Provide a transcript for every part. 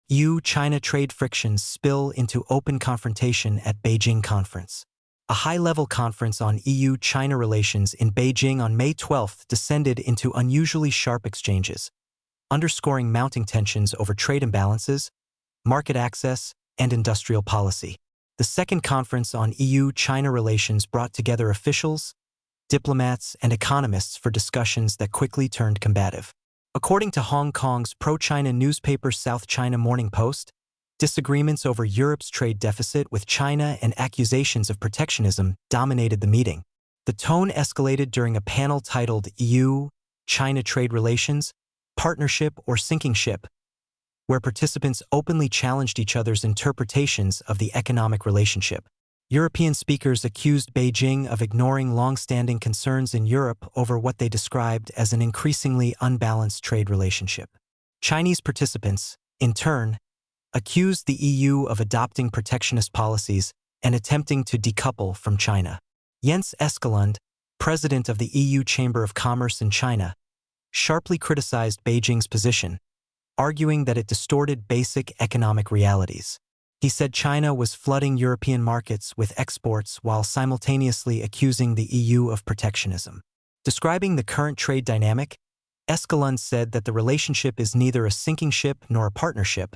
EU-China trade frictions spill into open confrontation at Beijing conference. A high-level conference on EU-China relations in Beijing on May 12 descended into unusually sharp exchanges, underscoring mounting tensions over trade imbalances, market access, and industrial policy. The second conference on EU-China relations brought together officials, diplomats, and economists for discussions that quickly turned combative. According to Hong Kong's pro-China newspaper South China Morning Post, disagreements over Europe's trade deficit with China and accusations of protectionism dominated the meeting. The tone escalated during a panel titled EU-China Trade Relations, Partnership or Sinking Ship, where participants openly challenged each other's interpretations of the economic relationship. European speakers accused Beijing of ignoring long-standing concerns in Europe over what they described as an increasingly unbalanced trade relationship. Chinese participants, in turn, accused the EU of adopting protectionist policies and attempting to decouple from China. Jens Eskelund, president of the EU Chamber of Commerce in China, sharply criticized Beijing's position, arguing that it distorted basic economic realities. He said China was flooding European markets with exports while simultaneously accusing the EU of protectionism. Describing the current trade dynamic, Eskelund said that the relationship is neither a sinking ship nor a partnership,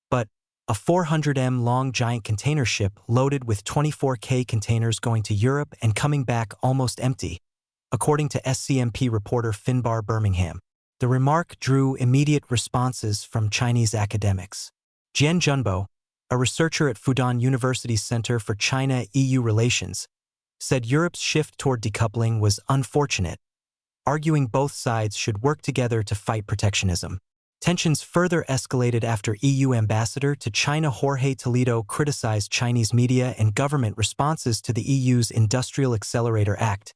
but a 400 long giant container ship loaded with 24K containers going to Europe and coming back almost empty, according to SCMP reporter Finbar Birmingham. The remark drew immediate responses from Chinese academics. Jian Junbo, a researcher at Fudan University's Center for China-EU Relations, said Europe's shift toward decoupling was unfortunate, arguing both sides should work together to fight protectionism. Tensions further escalated after EU ambassador to China Jorge Toledo criticized Chinese media and government responses to the EU's Industrial Accelerator Act,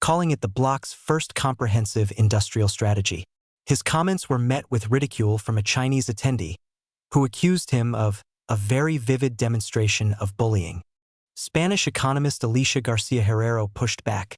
calling it the bloc's first comprehensive industrial strategy. His comments were met with ridicule from a Chinese attendee, who accused him of a very vivid demonstration of bullying. Spanish economist Alicia Garcia Herrero pushed back,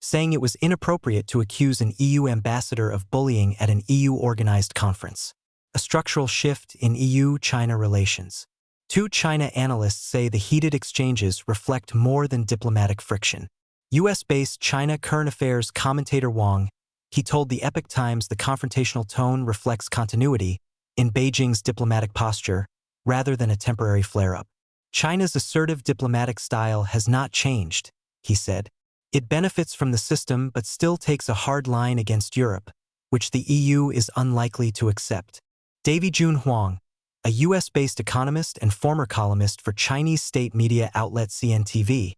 saying it was inappropriate to accuse an EU ambassador of bullying at an EU-organized conference. A structural shift in EU-China relations. Two China analysts say the heated exchanges reflect more than diplomatic friction. US-based China current affairs commentator Wang, he told the Epoch Times the confrontational tone reflects continuity in Beijing's diplomatic posture, rather than a temporary flare-up. China's assertive diplomatic style has not changed, he said. It benefits from the system but still takes a hard line against Europe, which the EU is unlikely to accept. Davy Jun Huang, a US-based economist and former columnist for Chinese state media outlet CNTV,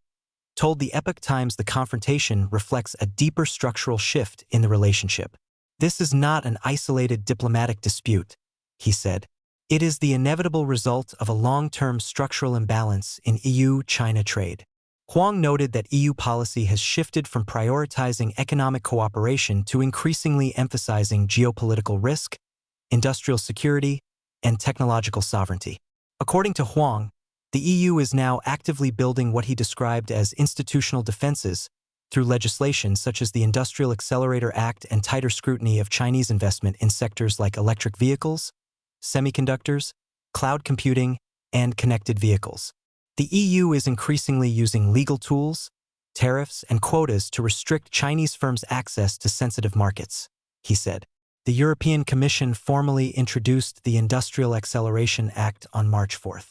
told the Epoch Times the confrontation reflects a deeper structural shift in the relationship. This is not an isolated diplomatic dispute, he said. It is the inevitable result of a long-term structural imbalance in EU-China trade. Huang noted that EU policy has shifted from prioritizing economic cooperation to increasingly emphasizing geopolitical risk, industrial security, and technological sovereignty. According to Huang, the EU is now actively building what he described as institutional defenses through legislation such as the Industrial Accelerator Act and tighter scrutiny of Chinese investment in sectors like electric vehicles, semiconductors, cloud computing, and connected vehicles. The EU is increasingly using legal tools, tariffs, and quotas to restrict Chinese firms' access to sensitive markets, he said. The European Commission formally introduced the Industrial Acceleration Act on March 4.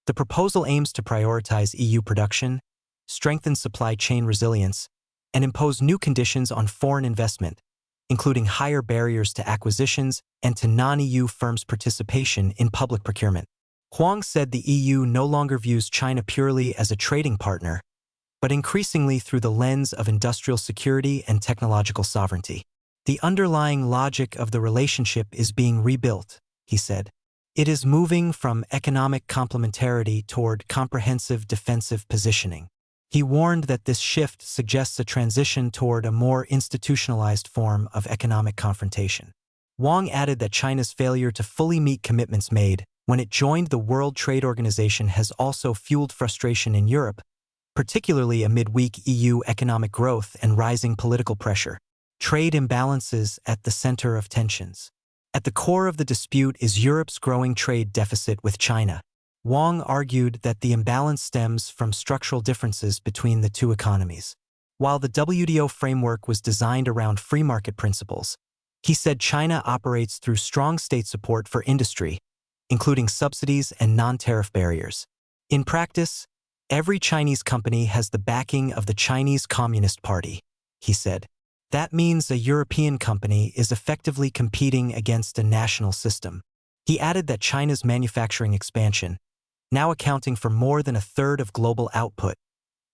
The proposal aims to prioritize EU production, strengthen supply chain resilience, and impose new conditions on foreign investment, including higher barriers to acquisitions and to non-EU firms' participation in public procurement. Huang said the EU no longer views China purely as a trading partner, but increasingly through the lens of industrial security and technological sovereignty. The underlying logic of the relationship is being rebuilt, he said. It is moving from economic complementarity toward comprehensive defensive positioning. He warned that this shift suggests a transition toward a more institutionalized form of economic confrontation. Wang added that China's failure to fully meet commitments made when it joined the World Trade Organization has also fueled frustration in Europe, particularly amid weak EU economic growth and rising political pressure. Trade imbalances at the center of tensions. At the core of the dispute is Europe's growing trade deficit with China. Wang argued that the imbalance stems from structural differences between the two economies. While the WTO framework was designed around free market principles, he said China operates through strong state support for industry, including subsidies and non-tariff barriers. In practice, every Chinese company has the backing of the Chinese Communist Party, he said. That means a European company is effectively competing against a national system. He added that China's manufacturing expansion, now accounting for more than a third of global output,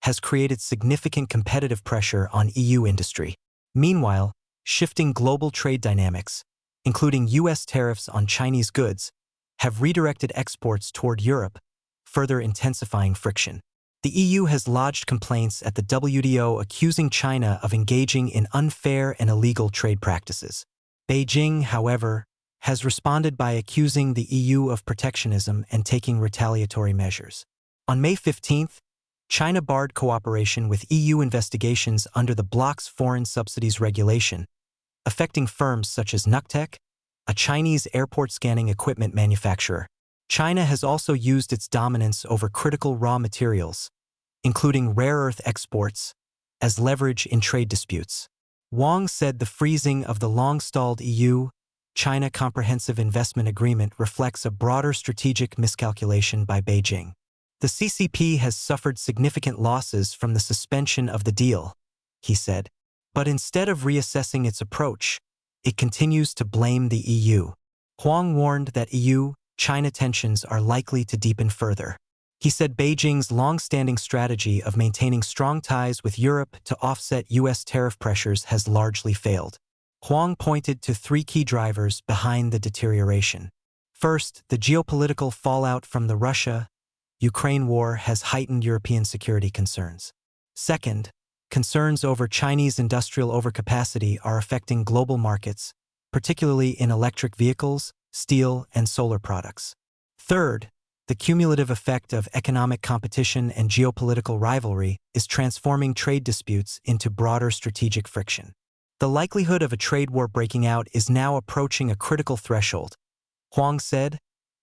has created significant competitive pressure on EU industry. Meanwhile, shifting global trade dynamics, including U.S. tariffs on Chinese goods, have redirected exports toward Europe, further intensifying friction. The EU has lodged complaints at the WTO accusing China of engaging in unfair and illegal trade practices. Beijing, however, has responded by accusing the EU of protectionism and taking retaliatory measures. On May 15, China barred cooperation with EU investigations under the bloc's foreign subsidies regulation, affecting firms such as Nuctec, a Chinese airport scanning equipment manufacturer. China has also used its dominance over critical raw materials, including rare earth exports, as leverage in trade disputes. Wang said the freezing of the long-stalled EU-China Comprehensive Investment Agreement reflects a broader strategic miscalculation by Beijing. The CCP has suffered significant losses from the suspension of the deal, he said, but instead of reassessing its approach, it continues to blame the EU. Huang warned that EU-China tensions are likely to deepen further. He said Beijing's long-standing strategy of maintaining strong ties with Europe to offset U.S. tariff pressures has largely failed. Huang pointed to three key drivers behind the deterioration. First, the geopolitical fallout from the Russia-Ukraine war has heightened European security concerns. Second, concerns over Chinese industrial overcapacity are affecting global markets, particularly in electric vehicles, steel, and solar products. Third, the cumulative effect of economic competition and geopolitical rivalry is transforming trade disputes into broader strategic friction. The likelihood of a trade war breaking out is now approaching a critical threshold, Huang said,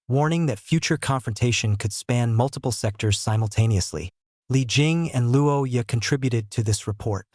warning that future confrontation could span multiple sectors simultaneously. Li Jing and Luo Ye contributed to this report.